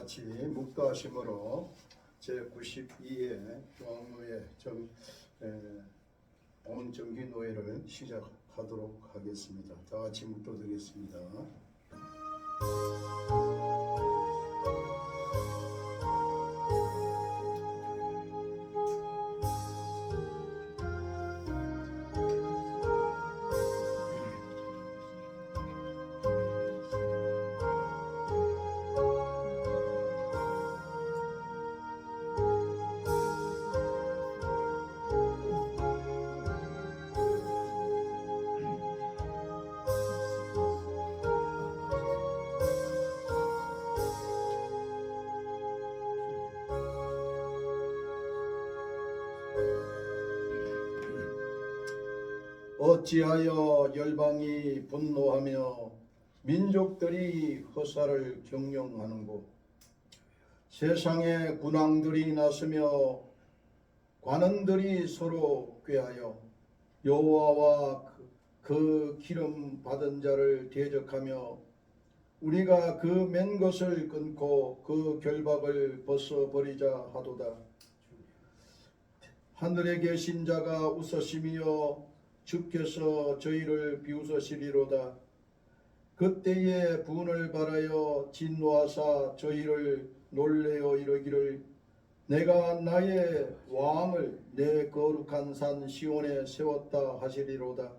같이 묵도하심으로 제92회 중앙노예 본정기노예를 시작하도록 하겠습니다. 다 같이 묵도드리겠습니다. 어찌하여 열방이 분노하며 민족들이 허사를 경영하는고. 세상에 군왕들이 나서며 관원들이 서로 꾀하여 여호와와 그 기름 받은 자를 대적하며 우리가 그 맨 것을 끊고 그 결박을 벗어버리자 하도다. 하늘에 계신 자가 웃으시며 주께서 저희를 비웃으시리로다. 그때에 분을 발하여 진노하사 저희를 놀래어 이르기를 내가 나의 왕을 내 거룩한 산 시온에 세웠다 하시리로다.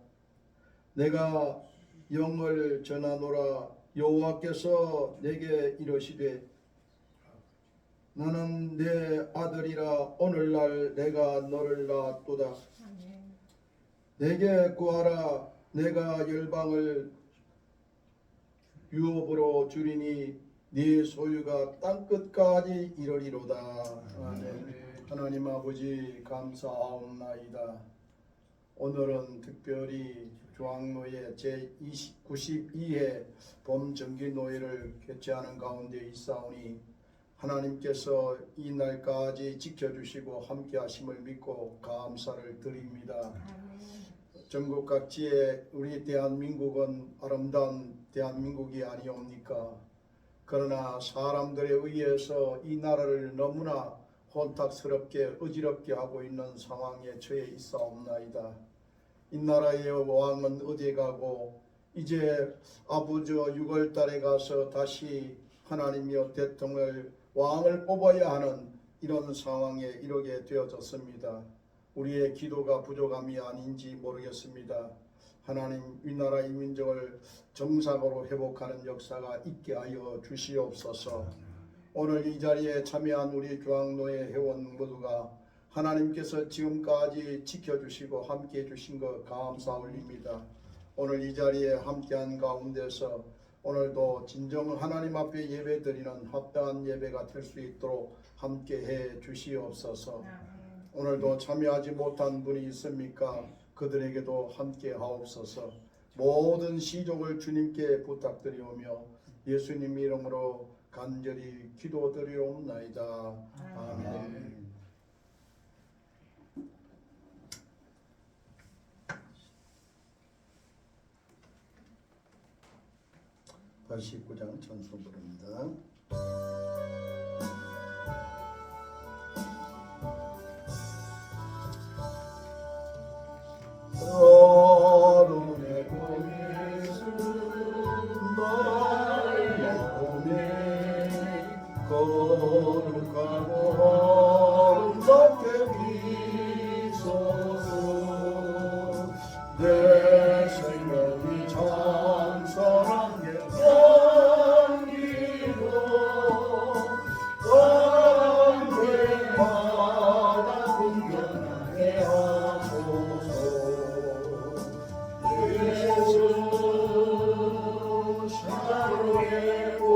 내가 영을 전하노라. 여호와께서 내게 이르시되 나는 내 아들이라 오늘날 내가 너를 낳았도다. 내게 구하라. 내가 열방을 유업으로 주리니 네 소유가 땅끝까지 이르리로다. 아멘. 하나님 아버지 감사하옵나이다. 오늘은 특별히 중앙노예 제92회 봄정기노예를 개최하는 가운데 있사오니 하나님께서 이 날까지 지켜주시고 함께하심을 믿고 감사를 드립니다. 전국 각지에 우리 대한민국은 아름다운 대한민국이 아니옵니까? 그러나 사람들에 의해서 이 나라를 너무나 혼탁스럽게 어지럽게 하고 있는 상황에 처해 있사옵나이다. 이 나라의 왕은 어디에 가고 이제 아부저 6월 달에 가서 다시 하나님이여 대통령을 왕을 뽑아야 하는 이런 상황에 이르게 되어졌습니다. 우리의 기도가 부족함이 아닌지 모르겠습니다. 하나님 이 나라 이 민족을 정상으로 회복하는 역사가 있게 하여 주시옵소서. 오늘 이 자리에 참여한 우리 중앙노예 회원 모두가 하나님께서 지금까지 지켜주시고 함께해 주신 것 감사 올립니다. 오늘 이 자리에 함께한 가운데서 오늘도 진정 하나님 앞에 예배드리는 합당한 예배가 될 수 있도록 함께해 주시옵소서. 오늘도 참여하지 못한 분이 있습니까? 그들에게도 함께 하옵소서. 모든 시족을 주님께 부탁드리오며 예수님 이름으로 간절히 기도드리옵나이다. 아멘. 89장 전송 부릅니다. 어른의 꿈이 나의 꿈이 거룩하고 아름답게 비소서. 내 생명이 찬송한 게 향기로 광대 바다 풍경하게 하소서. 예수 사랑의 꽃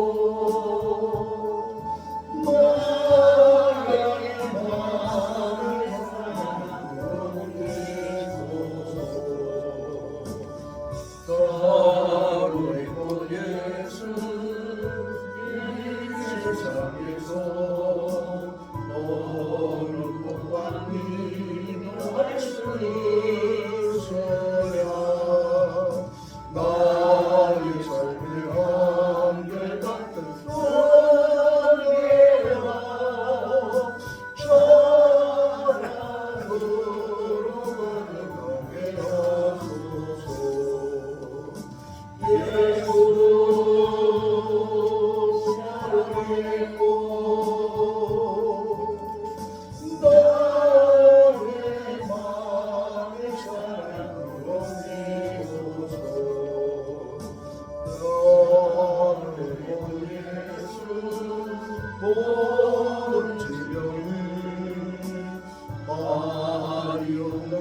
모든 질병은 말이 없는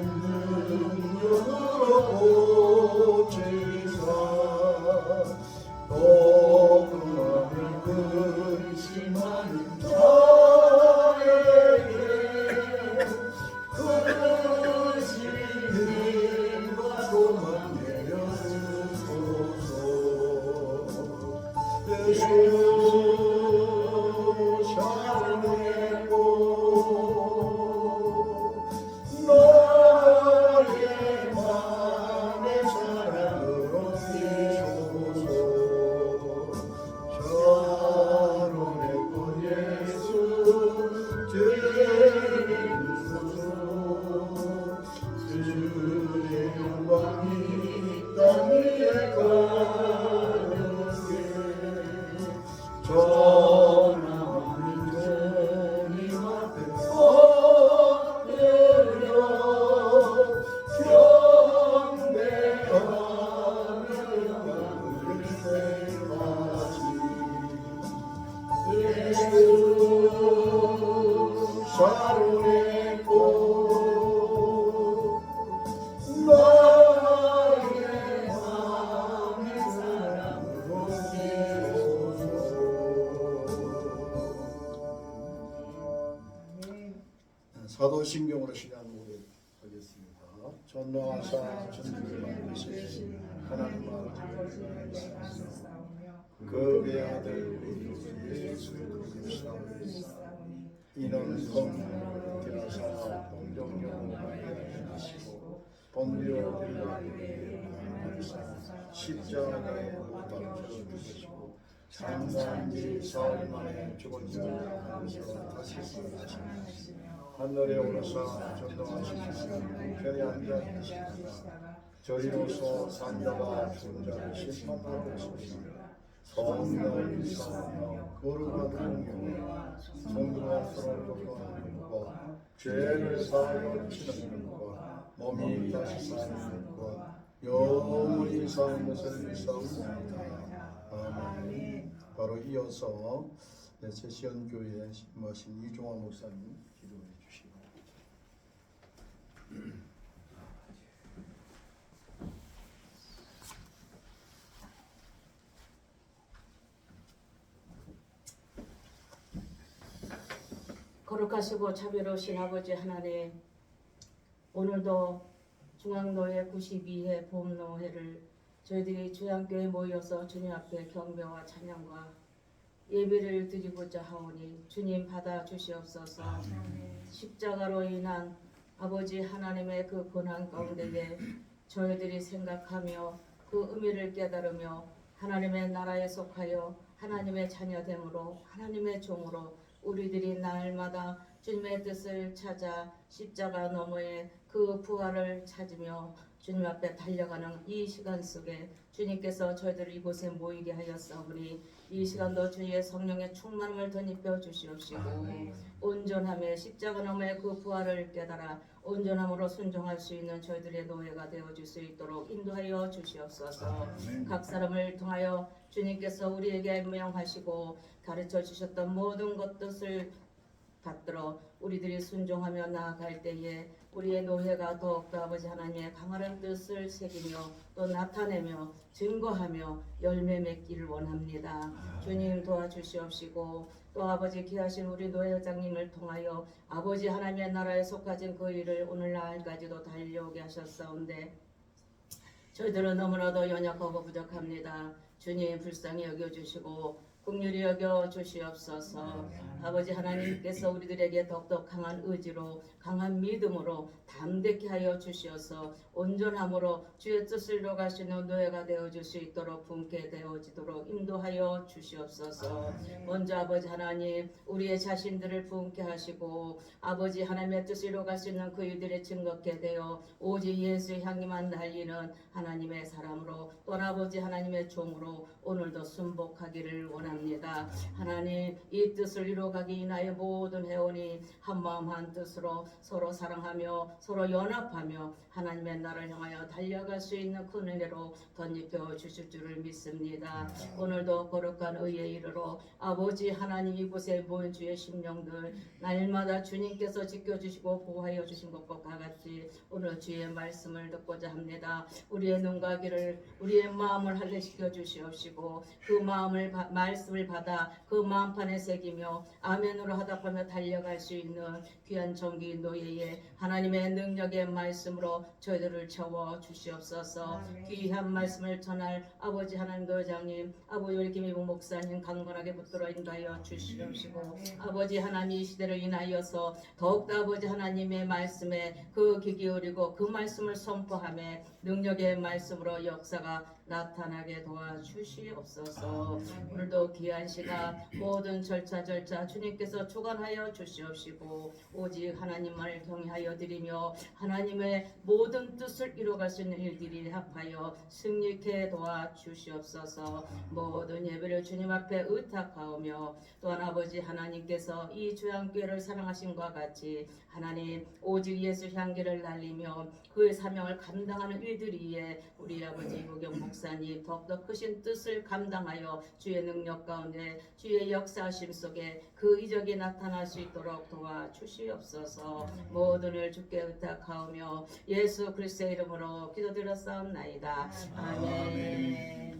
능력으로 고치사 복음을 근심하는 자에게 그 신임과 소망 내려주소서. 예수 샤르네고 너의 맘의 사랑으로 비소서. 샤르네고 예수 주소서. 주의 영광이 땅 위에 가득해 전하는 주님 앞에 엎드려 경배하며 영광을 회하지. 예수 샤론의 꽃 나의 맘의 사랑으로 비소서. 사도신경으로 신앙 고백하겠습니다. 전능하사 천지를 만드신 하나님 아버지를 믿사오며 그 외아들 우리 예수 그리스도를 이는 성령으로 태어나사 동정녀로 하시고 본디오 빌라도에게 나아가사 십자가에 못 박혀 죽으시고 장사한 지 사흘 만에 죽은 자가서 다시 살아나시며 하늘에 오르사 전동하시고 편에 앉아 계시다가 저리로서 산자와 죽은 자를 심판하고 계십니다. 성령을 믿사오며 거룩한 공경과 성도가 서로 돕고하는 것과 죄를 사하여 치는 것과 몸이 다시 사는 것과 영원히 사는 것을 믿사옵나이다. 아멘. 바로 이어서 제시언교회 신부하신 이종화 목사님 기도해 주시기 바랍니다. 거룩하시고 자비로우신 아버지 하나님, 오늘도 중앙노회 92회 봄노회를 저희들이 주양교회에 모여서 주님 앞에 경배와 찬양과 예배를 드리고자 하오니 주님 받아 주시옵소서. 십자가로 인한 아버지 하나님의 그 고난 가운데에 저희들이 생각하며 그 의미를 깨달으며 하나님의 나라에 속하여 하나님의 자녀됨으로 하나님의 종으로 우리들이 날마다 주님의 뜻을 찾아 십자가 너머에 그 부활을 찾으며 주님 앞에 달려가는 이 시간 속에 주님께서 저희들을 이곳에 모이게 하였사오니 이 시간도 주의 성령의 충만함을 덧입혀 주시옵시고 온전함에 십자가 너머의 그 부활을 깨달아 온전함으로 순종할 수 있는 저희들의 노예가 되어줄 수 있도록 인도하여 주시옵소서. 각 사람을 통하여 주님께서 우리에게 명하시고 가르쳐 주셨던 모든 것들을 받들어 우리들이 순종하며 나아갈 때에 우리의 노예가 더욱더 아버지 하나님의 강한 뜻을 새기며 또 나타내며 증거하며 열매 맺기를 원합니다. 주님 도와주시옵시고 또 아버지 귀하신 우리 노회장님을 통하여 아버지 하나님의 나라에 속하신 그 일을 오늘날까지도 달려오게 하셨사온데 저희들은 너무나도 연약하고 부족합니다. 주님 불쌍히 여겨주시고 긍휼히 여겨 주시옵소서. 아버지 하나님께서 우리들에게 더욱더 강한 의지로 강한 믿음으로 담대케 하여 주시어서 온전함으로 주의 뜻을 이루가시는 노예가 되어줄 수 있도록 분께 되어지도록 인도하여 주시옵소서. 먼저 아버지 하나님 우리의 자신들을 분께 하시고 아버지 하나님의 뜻을 이루갈 수 있는 그 일들에 증거케 되어 오직 예수 향기만 달리는 하나님의 사람으로 또 아버지 하나님의 종으로 오늘도 순복하기를 원합니다. 원합니다. 하나님 이 뜻을 이루어가기 인하여 모든 회원이 한마음 한뜻으로 서로 사랑하며 서로 연합하며 하나님의 나라를 향하여 달려갈 수 있는 큰 은혜로 덧입혀 주실 줄을 믿습니다. 오늘도 거룩한 의에 이르러 아버지 하나님 이곳에 모인 주의 심령들 날마다 주님께서 지켜주시고 보호하여 주신 것과 같이 오늘 주의 말씀을 듣고자 합니다. 우리의 눈과 귀를 우리의 마음을 할례시켜 주시옵시고 그 말씀을 받아 그 마음판에 새기며 아멘으로 하답하며 달려갈 수 있는 귀한 정기 노예의 하나님의 능력의 말씀으로 저희들을 채워 주시옵소서. 귀한 말씀을 전할 아버지 하나님 도장님 아버지 우리 김희봉 목사님 강건하게 붙들어 인도하여 주시옵시고 아버지 하나님 이 시대를 인하여서 더욱더 아버지 하나님의 말씀에 그 귀 기울이고 그 말씀을 선포하며 능력의 말씀으로 역사가 나타나게 도와주시옵소서. 오늘도 귀한 시간 모든 절차 주님께서 주관하여 주시옵시고 오직 하나님만을 경외하여 드리며 하나님의 모든 뜻을 이루어갈 수 있는 일들이 합하여 승리케 도와주시옵소서. 모든 예배를 주님 앞에 의탁하오며 또한 아버지 하나님께서 이 주양교회를 사랑하신과 같이 하나님 오직 예수 향기를 날리며 그의 사명을 감당하는 일들이에 우리 아버지 이호경 목사님 더욱더 크신 뜻을 감당하여 주의 능력 가운데 주의 역사하심 속에 그 이적이 나타날 수 있도록 도와주시옵소서. 모든 일 주께 의탁하오며 예수 그리스도의 이름으로 기도드렸사옵나이다. 아멘.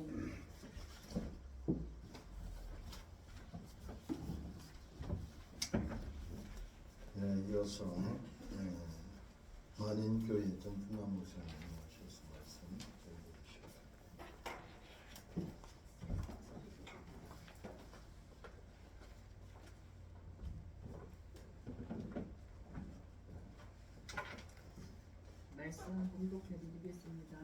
이어서 만인교회 전fun남 목사님 오셔서 말씀 드리겠습니다. 말씀 공독해 드리겠습니다.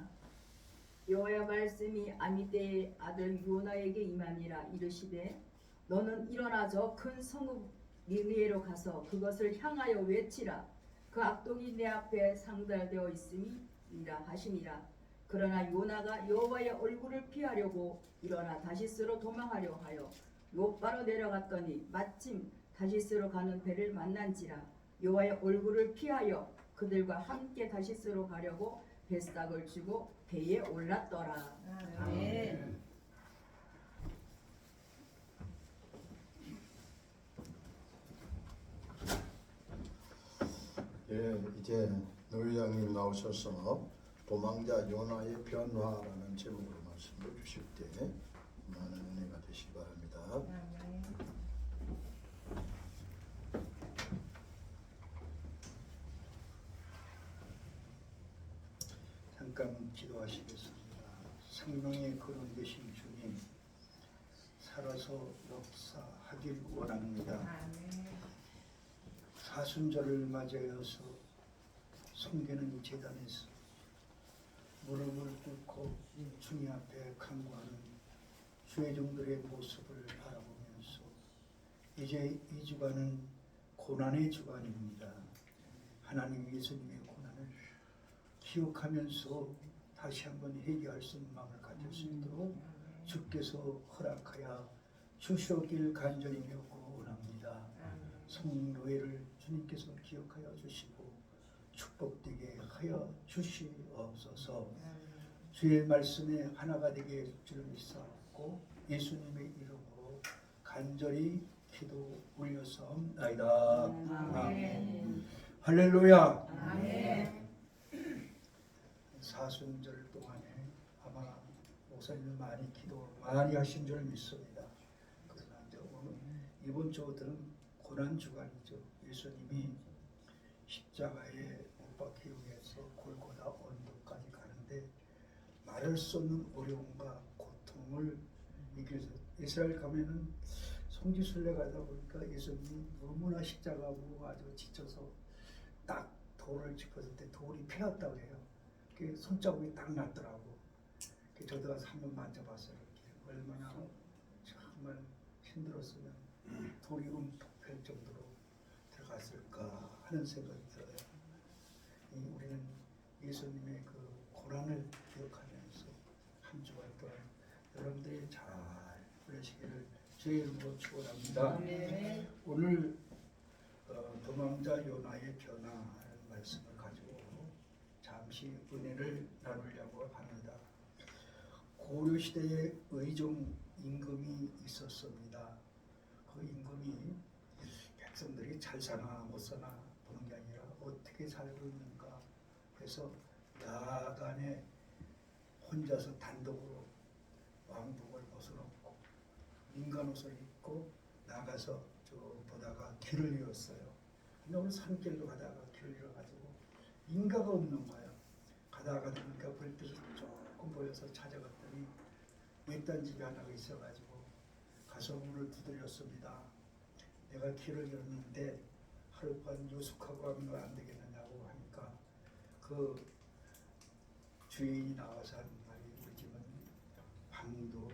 여호와의 말씀이 아미떼의 아들 요나에게 임하니라. 이르시되 너는 일어나 저 큰 성읍 니느웨로 가서 그것을 향하여 외치라. 그 악독이 내 앞에 상달되어 있음이니라 하시니라. 그러나 요나가 여호와의 얼굴을 피하려고 일어나 다시스로 도망하려 하여 요바로 내려갔더니 마침 다시스로 가는 배를 만난지라. 여호와의 얼굴을 피하여 그들과 함께 다시스로 가려고 뱃삭을 쥐고 배에 올랐더라. 아멘. 이제 노회장님 나오셔서 도망자 요나의 변화라는 제목으로 말씀을 주실 때 많은 은혜가 되시기 바랍니다. 잠깐 기도하시겠습니다. 생명의 거룩 되신 주님, 살아서 역사하길 원합니다. 사순절을 맞이하여서 섬기는 제단에서 무릎을 꿇고 주님 앞에 간구하는 주의 종들의 모습을 바라보면서 이제 이 주간은 고난의 주간입니다. 하나님 예수님의 고난을 기억하면서 다시 한번 회개할 수 있는 마음을 가질 수 있도록 주께서 허락하여 주시길 간절히 배우고 원합니다. 성노예를 주님께서 기억하여 주시고 축복되게 하여 주시옵소서. 주의 말씀에 하나가 되게 해줄 줄 믿사옵고 예수님의 이름으로 간절히 기도 올려서옵나이다. 아멘. 할렐루야. 아멘. 사순절 동안에 아마 목사님 많이 기도 많이 하신 줄 믿습니다. 그러나 이제 오늘 이번 주들은 고난 주간이죠. 예수님이 십자가에 못 박히기 위해서 골고다 언덕까지 가는데 말할 수 없는 어려움과 고통을 이겨서 이스라엘 가면은 성지순례 가다 보니까 예수님이 너무나 십자가하고 아주 지쳐서 딱 돌을 짚었을 때 돌이 피었다고 해요. 그 손자국이 딱 났더라고. 저도 가서 한번 만져봤어요. 이렇게. 얼마나 정말 힘들었으면 돌이 움푹 정도로 들어갔을까 하는 생각이 들어요. 우리는 예수님의 그 고난을 기억하면서 한 주간 동안 여러분들이 잘 보내시기를 주의 이름으로 축원합니다. 아멘. 오늘 도망자 요나의 변화라는 말씀을 가지고 잠시 은혜를 나누려고 합니다. 고려 시대에 의종 임금이 있었습니다. 그 임금이 백성들이 잘 사나 못 사나 보는 게 아니라 어떻게 살고 있는가. 그래서 야간에 혼자서 단독으로 왕복을 벗어놓고 민간 옷을 입고 나가서 쭉 보다가 길을 잃었어요. 근데 오늘 산길로 가다가 길을 잃어가지고 인가가 없는 거예요. 가다가 보니까 불빛이 조금 보여서 찾아갔더니 외딴 집이 하나가 있어가지고 가서 문을 두드렸습니다. 내가 길을 잃었는데 하룻밤 유숙하고 하면 안 되겠느냐고 하니까 그 주인이 나와서 하는 말이 우리 집은 방도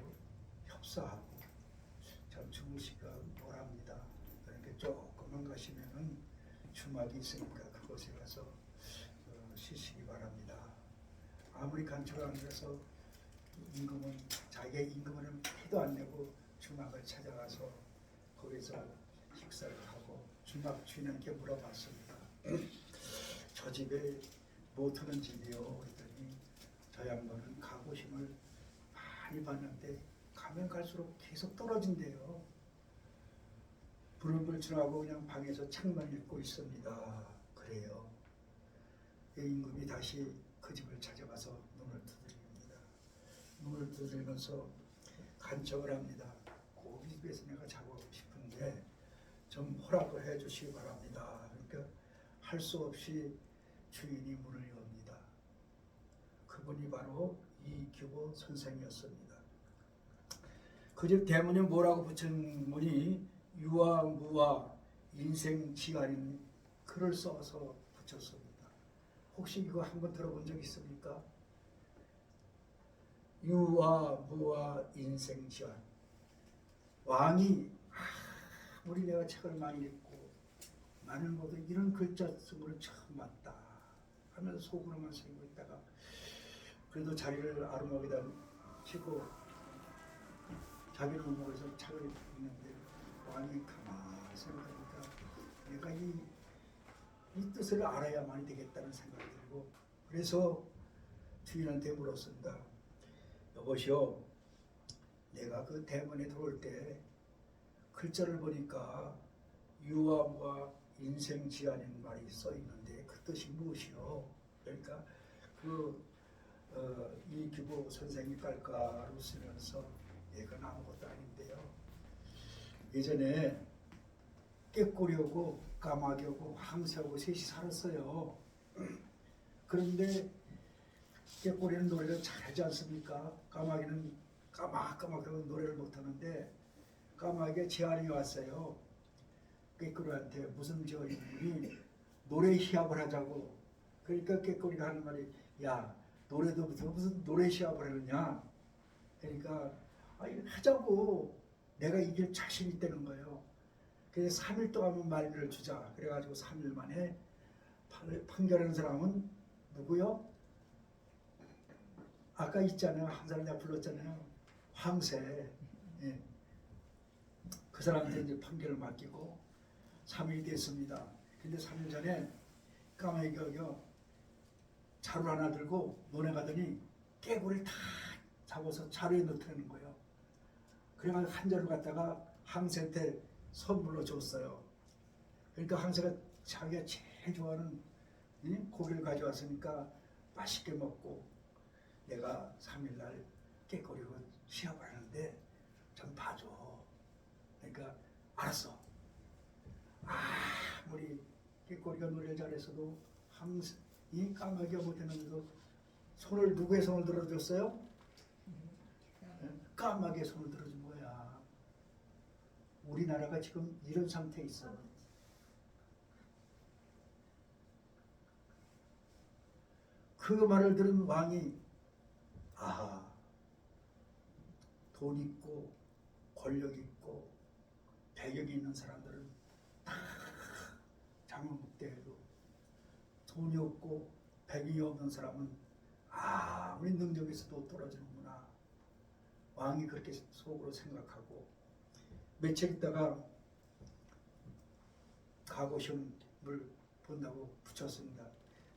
협사하고 참 주무시기가 뭐랍니다. 그러니까 조금만 가시면은 주막이 있으니까 그곳에 가서 쉬시기 바랍니다. 아무리 간초가 안 돼서 임금은 자기의 임금은 피도 안 내고 주막을 찾아가서 거기서 식사를 하고 주막 주인한테 물어봤습니다. 저 집에 뭐 트는 집이요? 그랬더니 저 양반은 가고심을 많이 봤는데 가면 갈수록 계속 떨어진대요. 불을 지나고 그냥 방에서 책만 읽고 있습니다. 그래요. 임금이 다시 그 집을 찾아가서 문을 두드립니다. 문을 두드리면서 간청을 합니다. 그 집에서 내가 자고 싶은데 좀 허락을 해 주시기 바랍니다. 그러니까 할 수 없이 주인이 문을 엽니다. 그분이 바로 이규보 선생이었습니다. 그 집 대문에 뭐라고 붙인 문이 유아 무아 인생 지아린 글을 써서 붙였습니다. 혹시 이거 한번 들어본 적 있습니까? 유아 무아 인생 지아린. 왕이 아무리 내가 책을 많이 읽고 나는 모두 이런 글자 쓰고는 처음 봤다 하면서 속으로만 생각하고 있다가 그래도 자리를 아르막에다 치고 자기는 목에서 책을 읽는데 왕이 가만히 생각하니까 내가 이 뜻을 알아야만 되겠다는 생각이 들고 그래서 주인한테 물었습니다. 여보시오, 내가 그 대문에 들어올 때 글자를 보니까 유아무아 인생지아는 말이 써 있는데 그 뜻이 무엇이요? 그러니까 이규보 선생이 깔깔 웃으면서 이건 아무것도 아닌데요. 예전에 깨꼬리하고 까마귀하고 황새하고 셋이 살았어요. 그런데 깨꼬리는 노래를 잘하지 않습니까? 까마귀는 까마까마하고 노래를 못하는데 까마귀가 제안이 왔어요. 깨꼬리한테 무슨 인물이 노래 시합을 하자고. 그러니까 깨꼬리가 하는 말이 야 노래도 무슨 노래 시합을 하느냐. 그러니까 하자고. 내가 이길 자신 있다는 거예요. 그래서 3일 동안 말미를 주자. 그래가지고 3일 만에 판결하는 사람은 누구요? 아까 있잖아요. 한 사람 내가 불렀잖아요. 황새. 예. 그 사람한테 이제 판결을 맡기고 3일이 됐습니다. 근데 3일 전에 까마귀가 자루 하나 들고 논에 가더니 깨구리를 다 잡아서 자루에 넣더라는 거예요. 그래가지고 한 자루 갖다가 황새한테 선물로 줬어요. 그러니까 황새가 자기가 제일 좋아하는 고기를 가져왔으니까 맛있게 먹고 내가 3일날 깨꼬리로 시합을 하는데 좀 봐줘. 그러니까 알았어. 아무리 깨꼬리가 노래를 잘해서도 이 까마귀가 못했는데도 손을 누구의 손을 들어줬어요? 까마귀의 손을 들어준 거야. 우리나라가 지금 이런 상태에 있어. 그 말을 들은 왕이 돈 있고 권력 있고 배격이 있는 사람들은 다 장원국대해도 돈이 없고 배경이 없는 사람은 아무리 능력이 있어도 떨어지는구나. 왕이 그렇게 속으로 생각하고 며칠 있다가 과거 시험을 본다고 붙였습니다.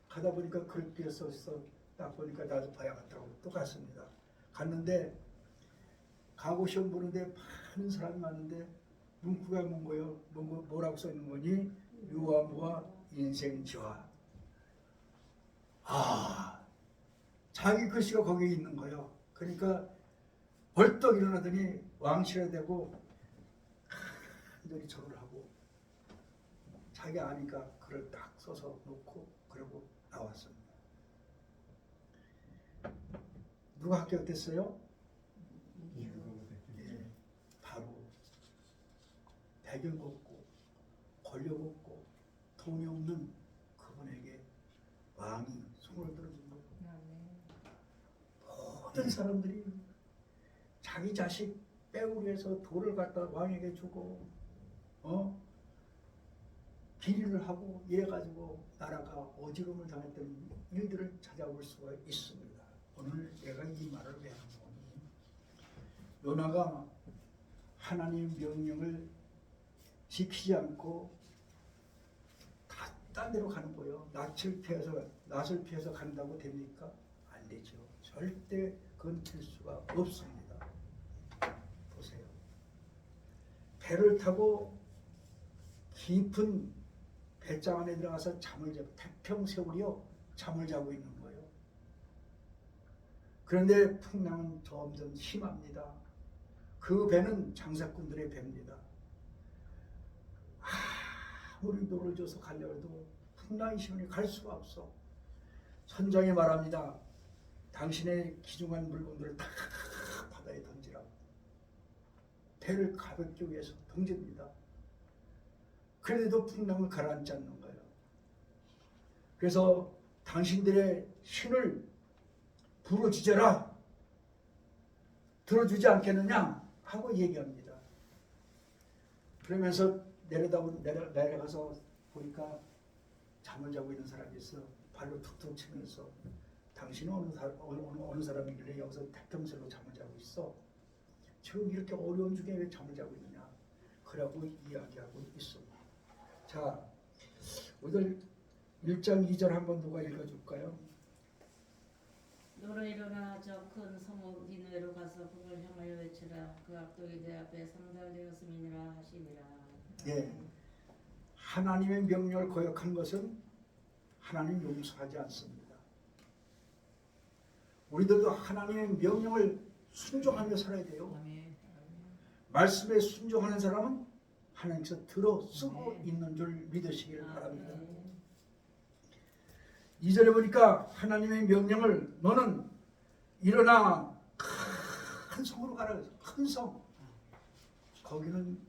가다 보니까 그렇게 써서 딱 보니까 나도 봐야겠다고 또 갔습니다. 갔는데 과거 시험 보는데 많은 사람이 많은데 문구가 뭐라고 써 있는 거니? 유아무와 인생지화. 자기 글씨가 거기에 있는 거예요. 그러니까 벌떡 일어나더니 왕실에 대고 간절히 절을 하고 자기 아니까 글을 딱 써서 놓고 그러고 나왔습니다. 누가 합격됐어요? 예, 바로 배경 없고 권력 없고 돈이 없는 그분에게 왕이 손을 들어준 거예요. 모든 사람들이 자기 자식 빼오기 위해서 돌을 갖다 왕에게 주고 비리를 하고 이래 가지고 나라가 어지러움을 당했던 일들을 찾아볼 수가 있습니다. 오늘 내가 이 말을 왜 하는 거니? 요나가 하나님의 명령을 지키지 않고 딴 데로 가는 거예요. 낯을 피해서 간다고 됩니까? 안 되죠. 절대 그건 될 수가 없습니다. 보세요. 배를 타고 깊은 배짱 안에 들어가서 잠을 자고 태평세월이요 잠을 자고 있는 거예요. 그런데 풍랑은 점점 심합니다. 그 배는 장사꾼들의 배입니다. 아무리 노를 져서 가려고 해도 풍랑이 심하니 갈 수가 없어. 선장이 말합니다. 당신의 귀중한 물건들을 다 바다에 던지라. 배를 가볍게 위해서 던집니다. 그래도 풍랑을 가라앉지 않는 거예요. 그래서 당신들의 신을 부르짖어라. 들어주지 않겠느냐 하고 얘기합니다. 그러면서 내려가서 보니까 잠을 자고 있는 사람이 있어. 발로 툭툭 치면서 당신은 어느 사람이길래 여기서 태평세로 잠을 자고 있어. 지금 이렇게 어려운 중에 왜 잠을 자고 있느냐. 그러고 이야기하고 있습니다. 자, 오늘 1장 2절 한번 누가 읽어줄까요? 너로 일어나 저 큰 성읍 니느웨로 가서 그걸 향하여 외치라. 그 악독이 내 앞에 상달되었음이니라 하시니라. 예, 하나님의 명령을 거역한 것은 하나님 용서하지 않습니다. 우리들도 하나님의 명령을 순종하며 살아야 돼요. 말씀에 순종하는 사람은 하나님께서 들어 쓰고 있는 줄 믿으시길 바랍니다. 2절에 보니까 하나님의 명령을 너는 일어나 큰 성으로 가라. 큰 성. 거기는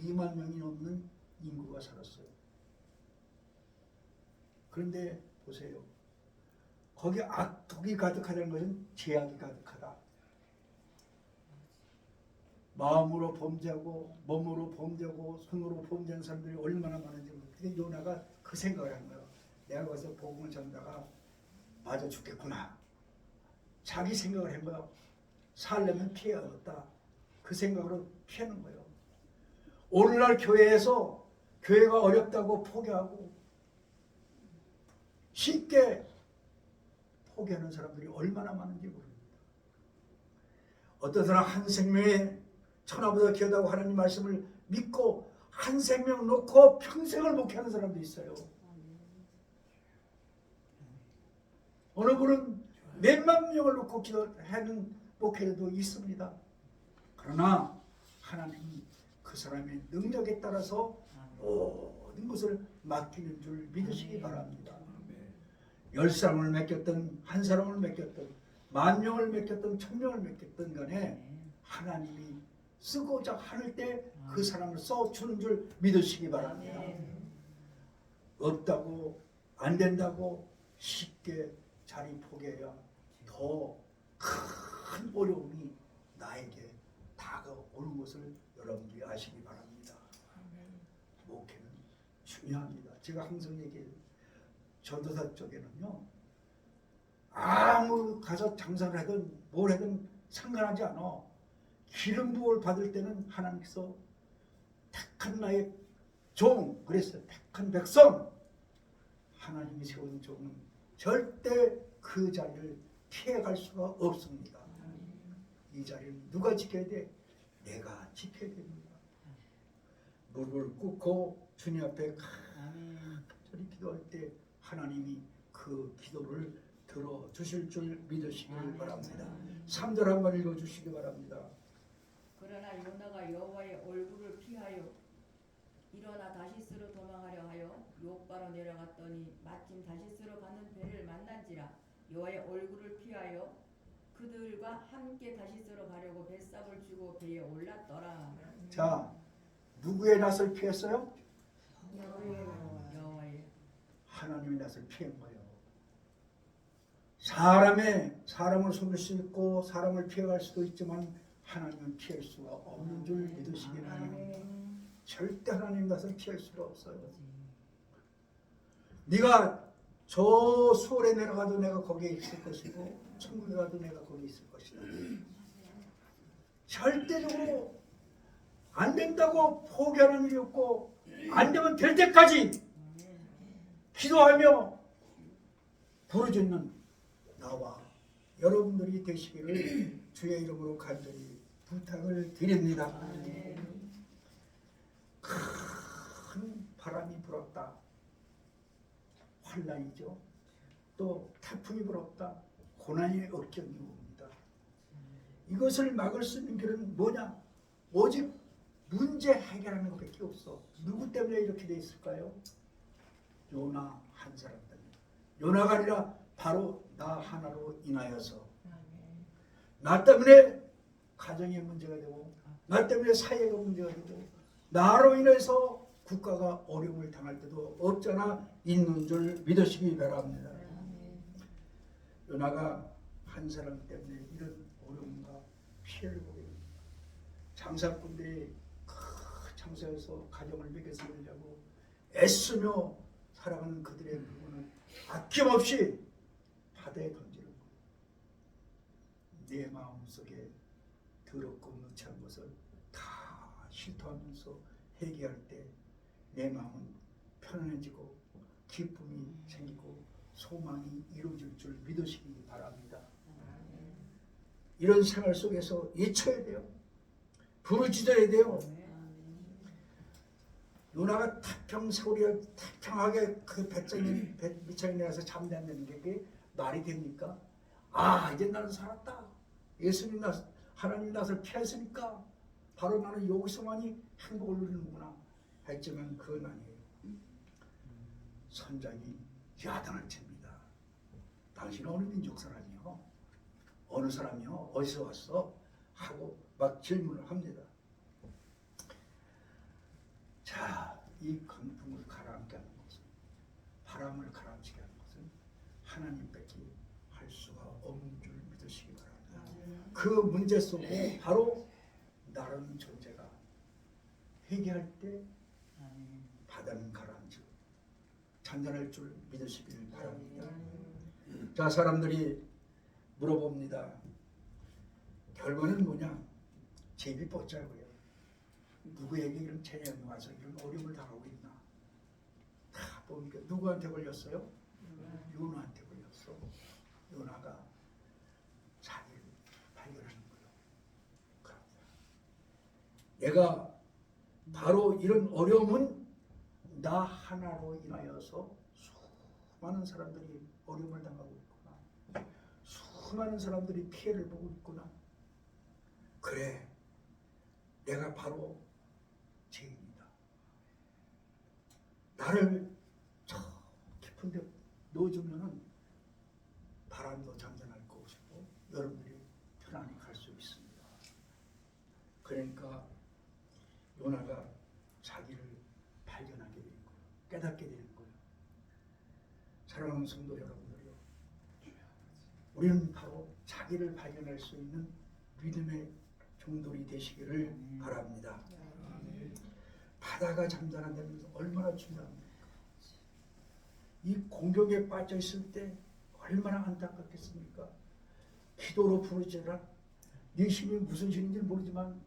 2만 명이 넘는 인구가 살았어요. 그런데 보세요. 거기 악독이 가득하다는 것은 죄악이 가득하다. 마음으로 범죄하고 몸으로 범죄하고 손으로 범죄하는 사람들이 얼마나 많은지. 근데 요나가 그 생각을 한 거예요. 내가 가서 복음을 전다가 맞아 죽겠구나. 자기 생각을 한 거예요. 살려면 피해야겠다. 그 생각으로 피하는 거예요. 오늘날 교회에서 교회가 어렵다고 포기하고 쉽게 포기하는 사람들이 얼마나 많은지 모릅니다. 어떤 사람 한 생명에 천하보다 귀하다고 하나님 말씀을 믿고 한 생명 놓고 평생을 목회하는 사람도 있어요. 어느 분은 몇만 명을 놓고 기도하는 목회자도 있습니다. 그러나 하나님은 그 사람의 능력에 따라서 모든 것을 맡기는 줄 믿으시기 바랍니다. 10사람을 맡겼든 한 사람을 맡겼든 10,000명을 맡겼든 1,000명을 맡겼든 간에 하나님이 쓰고자 할 때 그 사람을 써주는 줄 믿으시기 바랍니다. 없다고 안 된다고 쉽게 자리 포기해야 더 큰 어려움이 나에게 다가오는 것을 여러분들이 아시기 바랍니다. 목회는 중요합니다. 제가 항상 얘기해요. 전도사 쪽에는요. 아무 가서 장사를 하든 뭘 하든 상관하지 않아. 기름 부음을 받을 때는 하나님께서 택한 나의 종, 그래서 택한 백성, 하나님이 세운 종은 절대 그 자리를 피해갈 수가 없습니다. 이 자리를 누가 지켜야 돼? 내가 지켜야 됩니다. 무릎을 꿇고 주님 앞에 간절히 기도할 때 하나님이 그 기도를 들어주실 줄 믿으시길 바랍니다. 3절 한번 읽어주시기 바랍니다. 그러나 요나가 여호와의 얼굴을 피하여 일어나 다시스로 도망하려 하여 요바로 내려갔더니 마침 다시스로 가는 배를 만난지라. 여호와의 얼굴을 피하여 그들과 함께 다시스로 가려고 뱃삽을 쥐고 배에 올랐더라. 자, 누구의 낯을 피했어요? 여호와의. 하나님의 낯을 피한 거예요. 사람을 속일 수 있고 사람을 피해갈 수도 있지만 하나님은 피할 수가 없는 줄 믿으시기 바랍니다. 절대 하나님 낯을 피할 수가 없어요. 네가 저 수월에 내려가도 내가 거기에 있을 것이고 천국에 가도 내가 거기에 있을 것이다. 절대적으로 안 된다고 포기하는 일이 없고 안 되면 될 때까지 기도하며 부르짖는 나와 여러분들이 되시기를 주의 이름으로 간절히 부탁을 드립니다. 큰 바람이 불었다. 환란이죠. 또 태풍이 불었다. 고난의 역경이 옵니다. 이것을 막을 수 있는 길은 뭐냐? 오직 문제 해결하는 것밖에 없어. 누구 때문에 이렇게 돼 있을까요? 요나 한 사람 때문에. 요나가 아니라 바로 나 하나로 인하여서. 나 때문에 가정에 문제가 되고 나 때문에 사회가 문제가 되고 나로 인해서 국가가 어려움을 당할 때도 없잖아 있는 줄 믿으시기 바랍니다. 요나가 한 사람 때문에 이런 어려움과 피해를 보게 됩니다. 장사꾼들이 장사에서 가정을 먹여 살리려고 애쓰며 살아가는 그들의 물건을 아낌없이 바다에 던지는 거예요. 내 마음속에 더럽고 무치한 것을 다 실토하면서 회개할 때 내 마음은 편안해지고 기쁨이 생기고 소망이 이루어질 줄 믿으시기 바랍니다. 이런 생활 속에서 외쳐야 돼요. 부르짖어야 돼요. 요나가 태평하게 그 밑창에 내려서 잠자는 게 그게 말이 됩니까? 아, 이제 나는 살았다. 예수님 하나님 낯을 피했으니까 바로 나는 여기서만이 행복을 누리는구나 했지만 그건 아니에요. 선장이 야단을 칩니다. 당신은 어느 민족 사람이요? 어느 사람이요? 어디서 왔어? 하고 막 질문을 합니다. 자, 이 강풍을 가라앉게 하는 것은, 바람을 가라앉히게 하는 것은 하나님밖에 할 수가 없는 줄 믿으시기 바랍니다. 그 문제 속에 바로 나라는 존재가 회개할 때 바다는 가라앉히고 잔잔할 줄 믿으시길 바랍니다. 자, 사람들이 물어봅니다. 결과는 뭐냐? 제비 뽑자고요. 누구에게 이런 재난이 와서 이런 어려움을 당하고 있나? 다 보니까 누구한테 걸렸어요? 요나한테 걸렸어. 요나가 자기를 발견하는 거예요. 내가 바로 이런 어려움은 나 하나로 인하여서 수많은 사람들이 어려움을 당하고 있구나. 수많은 사람들이 피해를 보고 있구나. 그래, 내가 바로 죄인이다. 나를 저 깊은 데 넣어주면은 바람도 잠잠할 것이고 여러분들이 편안히 갈 수 있습니다. 그러니까 요나가 자기를 발견하게 되는 거예요. 깨닫게 되는 거예요. 사랑하는 성도 여러분들이요, 우리는 바로 자기를 발견할 수 있는 믿음의 종들이 되시기를 바랍니다. 바다가 잠잠한 데는 얼마나 중요합니까? 이 공격에 빠져 있을 때 얼마나 안타깝겠습니까? 기도로 부르짖으라. 네 신이 무슨 신인지 모르지만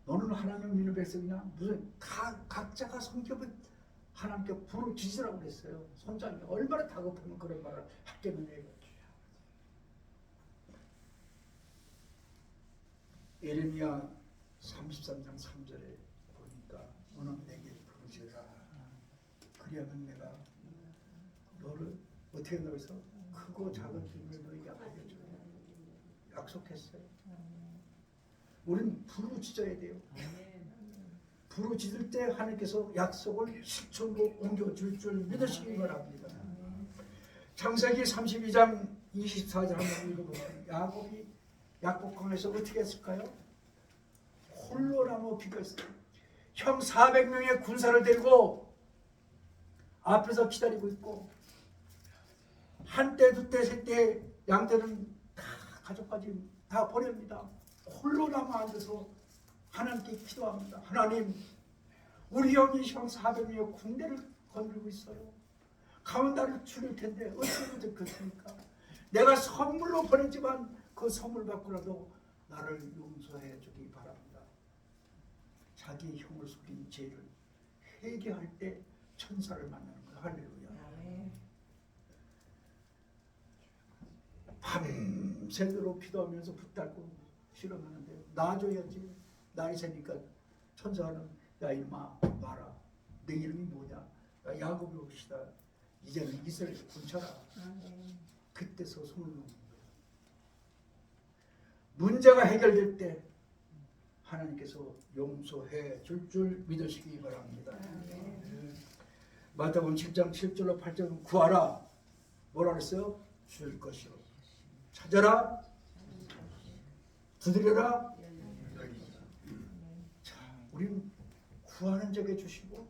너는 하나님 믿는 백성이냐? 무슨 각자가 성격은 하나님께 부르짖으라고 그랬어요. 손자님 얼마나 다급하면 그런 말을 했겠느냐. 예레미야 33장 3절에 보니까 너는 내게 부르짖으라. 그리하면 내가 너를 어떻게 넣어서 크고 작은 비밀을 너에게 알려주라. 약속했어요. 우리는 부르짖어야 돼요. 부르짖을 때 하나님께서 약속을 실천으로 옮겨줄 줄 믿으시기 바랍니다. 창세기 32장 24절 한번 읽어보세요. 야곱이 약복강에서 어떻게 했을까요? 홀로 남아 기도했어요. 형 400명의 군사를 데리고 앞에서 기다리고 있고 한때 두때 세때 양떼는 다 가족까지 다 보냅니다. 홀로 남아 앉아서 하나님께 기도합니다. 하나님, 우리 형이 형 400명의 군대를 건들고 있어요. 가면 나를 죽일 텐데 어떻게 좋겠습니까? 내가 선물로 보냈지만 그 선물 받고라도 나를 용서해 주기 바랍니다. 자기 형을 속인 죄를 회개할 때 천사를 만나는 거예요. 할렐루야. 밤새도록 기도하면서 붙들고 실험하는데 놔줘야지. 날이 새니까 천사는 야 이놈아 놔라. 내 이름이 뭐냐? 야곱이 옵시다. 이제는 이스라엘 군쳐라. 그때서 손을 놓는 거예요. 문제가 해결될 때 하나님께서 용서해 줄 믿으시기 바랍니다. 마태복음 7장 7절로 8절 구하라. 뭐라 그랬어요? 줄 것이요. 찾아라. 두드려라. 자, 우리는 구하는 자에게 주시고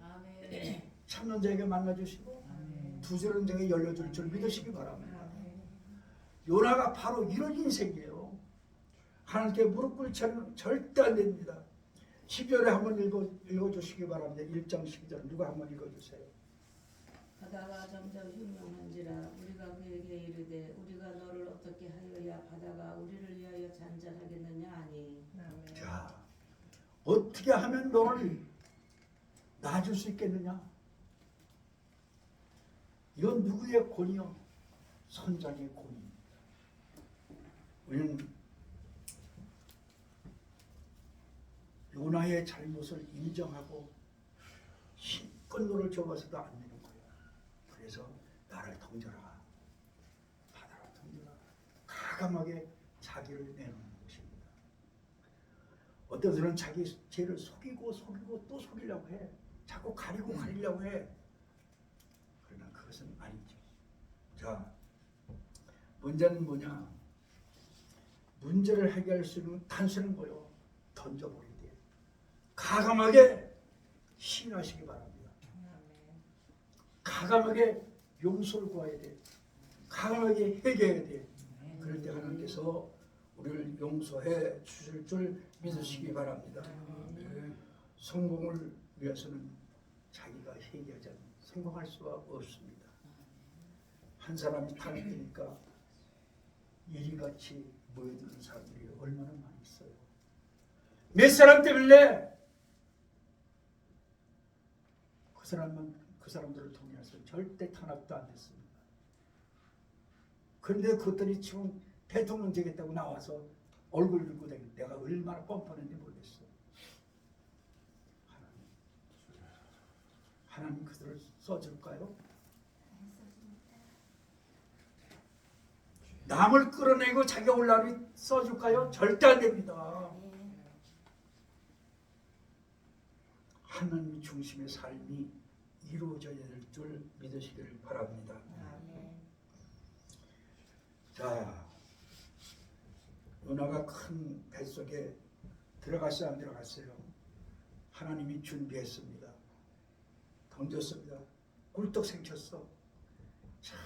찾는 자에게 만나주시고 두드리는 자에게 열려줄 줄 믿으시기 바랍니다. 요나가 바로 이런 인생이에요. 하나님께 무릎 꿇지는 절대 안 됩니다. 12절에 한번 읽어주시기 바랍니다. 1장 12절 누가 한번 읽어주세요. 바다가 점점 흉흉한지라 우리가 그에게 이르되 우리가 너를 어떻게 하여야 바다가 우리를 위하여 잔잔하겠느냐 하니. 자, 어떻게 하면 너를 놔줄 수 있겠느냐? 이건 누구의 권이요? 선장의 권입니다. 우리는 요나의 잘못을 인정하고 힘껏 너를 접어서도 안 되는 거예요. 그래서 나를 던져라. 바다로 던져라. 가감하게 자기를 내놓는 것입니다. 어떤 사람은 자기 죄를 속이고 또 속이려고 해. 자꾸 가리려고 해. 그러나 그것은 아니죠. 자, 문제는 뭐냐? 문제를 해결할 수 있는 단순한 거요. 던져버려야 돼. 가감하게 신하시기 바랍니다. 가감하게 용서를 구해야 돼. 가감하게 회개해야 돼. 그럴 때 하나님께서 우리를 용서해 주실 줄 믿으시기 바랍니다. 성공을 위해서는 자기가 회개하지 않으면 성공할 수가 없습니다. 한 사람이 타락되니까 이리같이 모여드는 사람들이 얼마나 많이 있어요. 몇 사람 때문에 그 사람들을 통해서 절대 탄압도 안 됐습니다. 그런데 그것들이 지금 대통령 되겠다고 나와서 얼굴 들고 다니는 내가 얼마나 뻔뻔한지 모르겠어. 하나님 그들을 써줄까요? 남을 끌어내고 자기가 올라오니 써줄까요? 절대 안 됩니다. 하나님 중심의 삶이 이루어져야 될 줄 믿으시기를 바랍니다. 자, 요나가 큰 뱃속에 들어갔어요? 안 들어갔어요? 하나님이 준비했습니다. 던졌습니다. 꿀떡 생겼어. 자,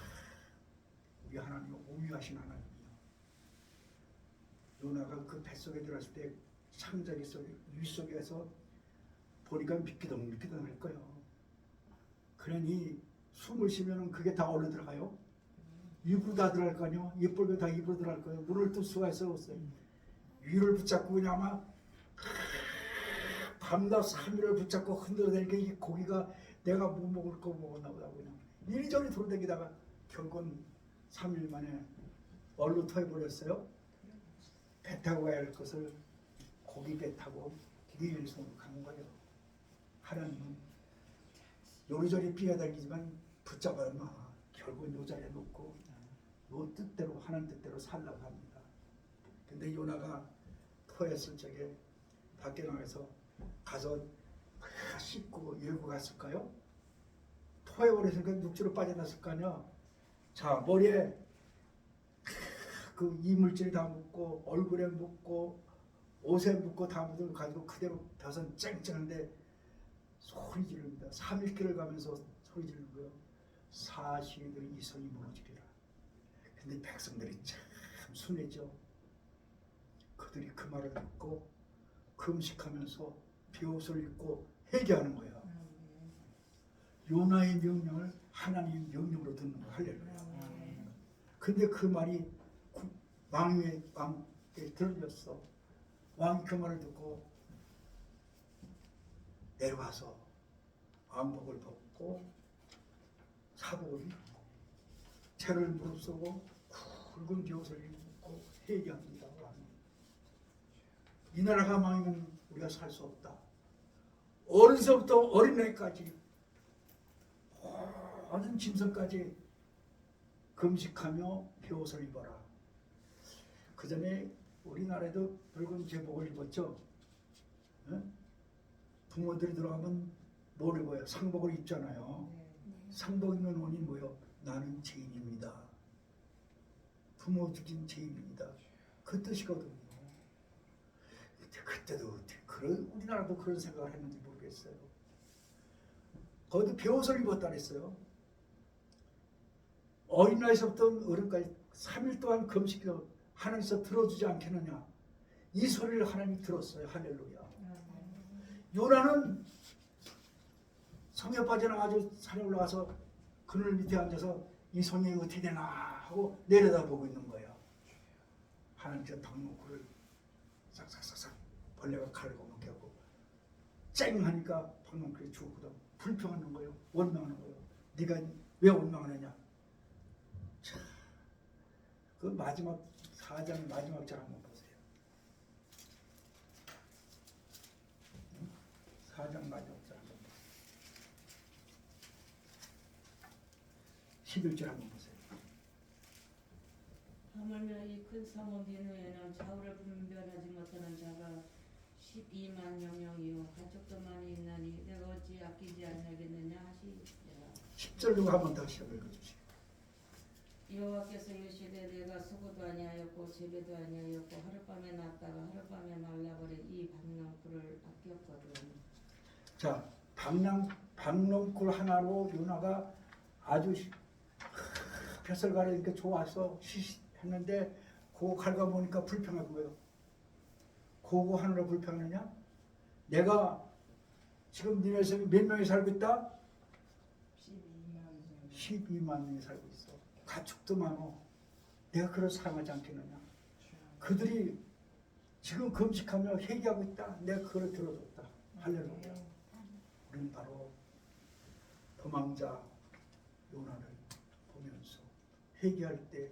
우리 하나님은 오묘하신 하나님이요. 요나가 그 뱃속에 들어갔을 때 창자리 속에 윗속에서 보니까 미끼덩 할 거예요. 그러니 숨을 쉬면 그게 다 얼려 들어가요. 입으로 다 들어갈 거 아니요. 입볼도 다 입으로 들어갈 거예요. 물을 뜰 수가 있어요. 위를 붙잡고 그냥 아마 밤낮 3일을 붙잡고 흔들어대니까 이 고기가 내가 뭐 먹을 거 먹었나 보다 그냥 이리저리 돌아다니다가 결국은 3일 만에 얼로 터져버렸어요. 배 타고 가야 할 것을 고기 배 타고 니엘성으로 간 거예요. 하나님은 요리조리 뛰어다니지만 붙잡아마 결국은 요 자리에 놓고 요 뜻대로 하나님 뜻대로 살라고 합니다. 근데 요나가 토했을 적에 밖에 나가서 가서 다 씻고 열고 갔을까요? 토해버렸으니까 육지로 빠져났을 거 아니야. 자 머리에 그 이물질이 다 묻고 얼굴에 묻고 옷에 묻고 다 묻은 가지고 그대로 벼선 쨍쨍한데 소리 지릅니다. 3일길을 가면서 소리 지르는 거예요. 사시들이 이성이 무너지리라. 근데 백성들이 참 순했죠. 그들이 그 말을 듣고 금식하면서 비옷을 입고 회개하는 거예요. 요나의 명령을 하나님의 명령으로 듣는 거 할렐루야. 근데 그 말이 왕에 들렸어. 왕이 그 말을 듣고 내려와서 왕복을 벗고 사복을 입고 채를 무릅쓰고 굵은 비옷을 입고 회개합니다. 왕이. 이 나라가 망하면 우리가 살 수 없다. 어른서부터 어린애까지 모든 짐승까지 금식하며 비옷을 입어라. 그 전에 우리나라에도 붉은 제복을 입었죠. 부모들이 들어가면 뭘 입어요? 상복을 입잖아요. 상복 입는 원인이 뭐예요? 나는 죄인입니다. 부모 죽인 죄인입니다. 그 뜻이거든요. 그때도 우리나라도 그런 생각을 했는지 모르겠어요. 거기도 비옷을 입었다 그랬어요. 어린아이서부터 어른까지 3일 동안 금식해서 하나님께서 들어주지 않겠느냐. 이 소리를 하나님이 들었어요. 할렐루야. 요나는 성에 빠져나가지고 산에 올라가서 그늘 밑에 앉아서 이 성이 어떻게 되나 하고 내려다보고 있는 거예요. 하나님께서 방문구를 싹싹싹싹 벌레가 칼을 먹게 하고 쨍 하니까 방문구에 죽었거든. 불평하는 거예요. 원망하는 거예요. 네가 왜 원망하느냐. 자, 그 마지막 4장 마지막 절 한번 보세요. 4장 마지막 절 한번 보세요. 11절 한번 보세요. 하물며 이 큰 성읍 니느웨는 좌우를 분별하지 못하는 자가 12만 영령이요 가축도 많이 있나니 내가 어찌 아끼지 아니하겠느냐 하시니라. 10절로 한번 다시 읽어주시죠. 여호와께서 이르시되 내가 수고도 아니하였고 재배도 아니하였고 하룻밤에 났다가 하룻밤에 말라버린 이 박농쿨을 아꼈거든. 자, 박농쿨 하나로 요나가 아주 벼슬가를 이렇게 좋아서 했는데 그거 갉아보니까 불평한 거예요. 그거 하나로 불평하느냐? 내가 지금 니네에서 몇 명이 살고 있다? 12만 명이 살고 있어. 가축도 많어. 내가 그를 사랑하지 않겠느냐? 그들이 지금 금식하며 회개하고 있다. 내가 그걸 들어줬다. 할렐루야. 우리는 바로 도망자 요나를 보면서 회개할 때,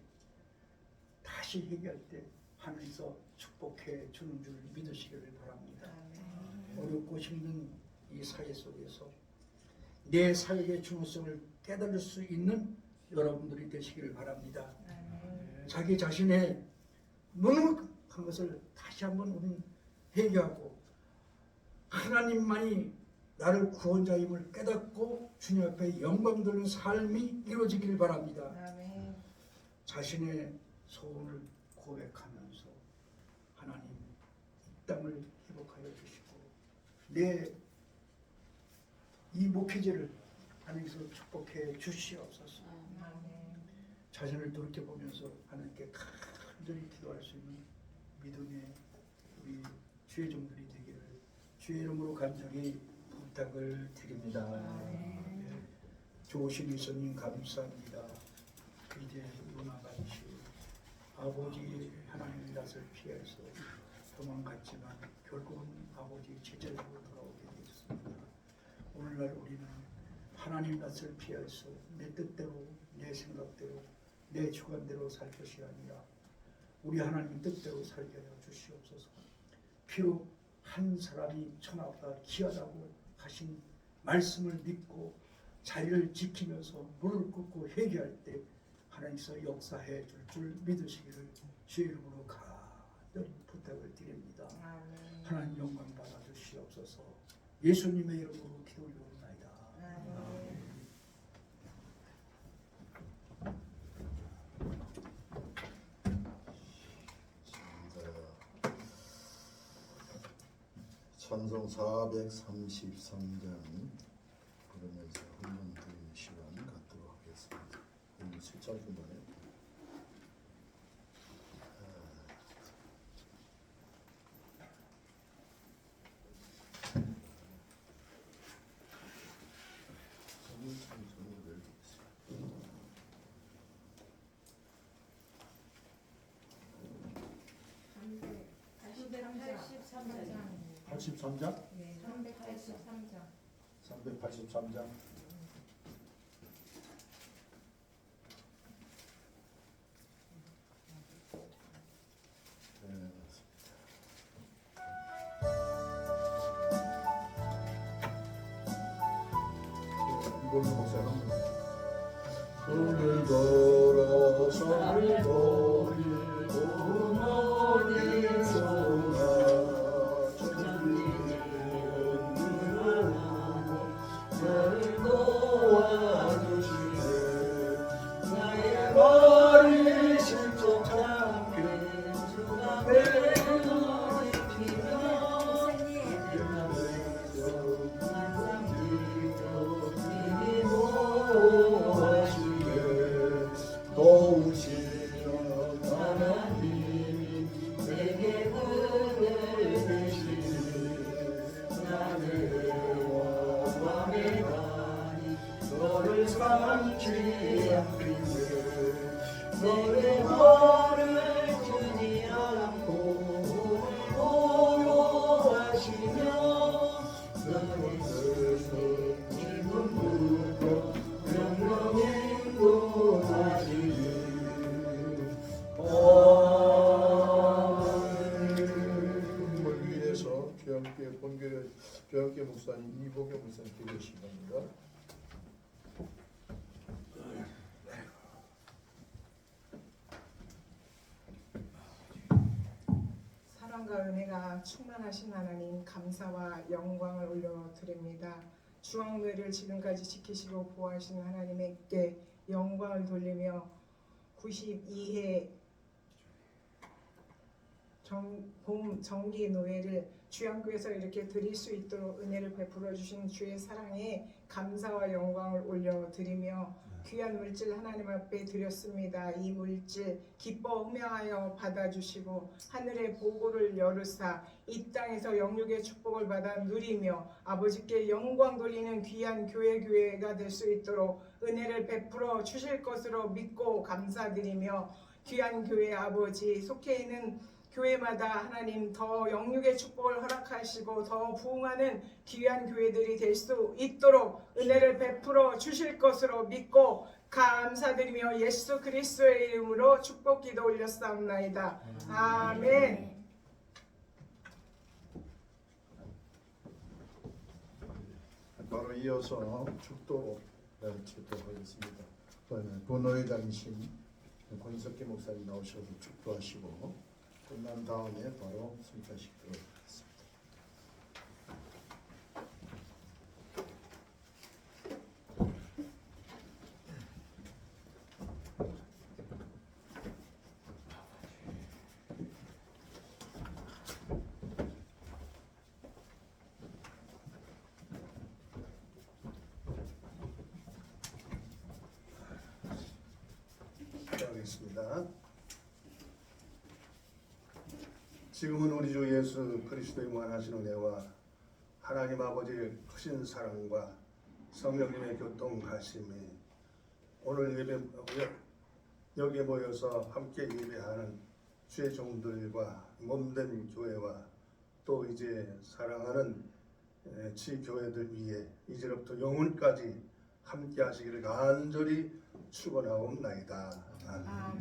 다시 회개할 때 하나님께서 축복해 주는 줄 믿으시기를 바랍니다. 어렵고 힘든 이 사회 속에서 내 사역의 중요성을 깨달을 수 있는 여러분들이 되시기를 바랍니다. 자기 자신의 묵묵한 것을 다시 한번 우리는 회개하고 하나님만이 나를 구원자임을 깨닫고 주님 앞에 영광 돌리는 삶이 이루어지기를 바랍니다. 자신의 소원을 고백하면서 하나님 이 땅을 회복하여 주시고 내 이 목회제를 하나님께서 축복해 주시옵소서. 자신을 돌이켜보면서 하나님께 간절히 기도할 수 있는 믿음의 우리 주의 종들이 되기를 주의 이름으로 간절히 부탁을 드립니다. 좋으신 예수님 감사합니다. 이제 요나같이 아버지 하나님의 낯을 피해서 도망갔지만 결국은 아버지 제자로 돌아오고 하나님 낯을 피하여서 내 뜻대로 내 생각대로 내 주관대로 살 것이 아니라 우리 하나님 뜻대로 살게 하여 주시옵소서. 비록 한 사람이 천하보다 귀하다고 하신 말씀을 믿고 자리를 지키면서 무릎을 꿇고 회개할 때 하나님께서 역사해 줄 줄 믿으시기를 주의 이름으로 간절히 부탁을 드립니다. 하나님 영광 받아 주시옵소서. 예수님의 이름으로 기도 올리옵나이다. 찬송 433장 부르면서 한번 드리는 시간 갖도록 하겠습니다. 오늘 숫자 중간에 찬송을 왜 이렇게 있어요? 83장? 네, 383장. 383장. 네, 맞습니다. 이걸로 보세요. 손을 걸어 손을 돌리고 머리 쏟아 나를 도와주시네. 나의 머리 실족하게 주가 매어 입히며 도우시면 하나님이 내게 은혜를 주시니 나를 왕의 나니 너를 삼지 않기에 너의 벌을 주지 않고 보호하시며 너의 뜻을 지금부터 명령행동하시니 아멘을 위해서 주영교회 본교회 주영교회 목사님 이보경 목사님 기도하시기 바랍니다. 사랑과 은혜가 충만하신 하나님 감사와 영광을 올려드립니다. 중앙교회를 지금까지 지키시고 보호하시는 하나님께 영광을 돌리며 92회 봄 정기 노예를 주양교에서 이렇게 드릴 수 있도록 은혜를 베풀어 주신 주의 사랑에 감사와 영광을 올려드리며 귀한 물질 하나님 앞에 드렸습니다. 이 물질 기뻐 흠양하여 받아주시고 하늘의 보고를 열으사 이 땅에서 영육의 축복을 받아 누리며 아버지께 영광 돌리는 귀한 교회가 될 수 있도록 은혜를 베풀어 주실 것으로 믿고 감사드리며 귀한 교회 아버지 속해 있는 교회마다 하나님 더 영육의 축복을 허락하시고 더 부흥하는 귀한 교회들이 될 수 있도록 은혜를 베풀어 주실 것으로 믿고 감사드리며 예수 그리스도의 이름으로 축복 기도 올렸사옵나이다. 아멘. 바로 이어서 축도 축도하겠습니다. 본회장이신 권석기 목사님 나오셔서 축도하시고 끝난 다음에 바로 승차식도록 하겠습니다. 하겠습니다. 지금은 우리 주 예수 그리스도의 무한하신 은혜와 하나님 아버지의 크신 사랑과 성령님의 교통하심이 오늘 여기에 모여서 함께 예배하는 주의 종들과 몸된 교회와 또 이제 사랑하는 지교회들 위해 이제부터 영혼까지 함께 하시기를 간절히 축원하옵나이다. 아멘.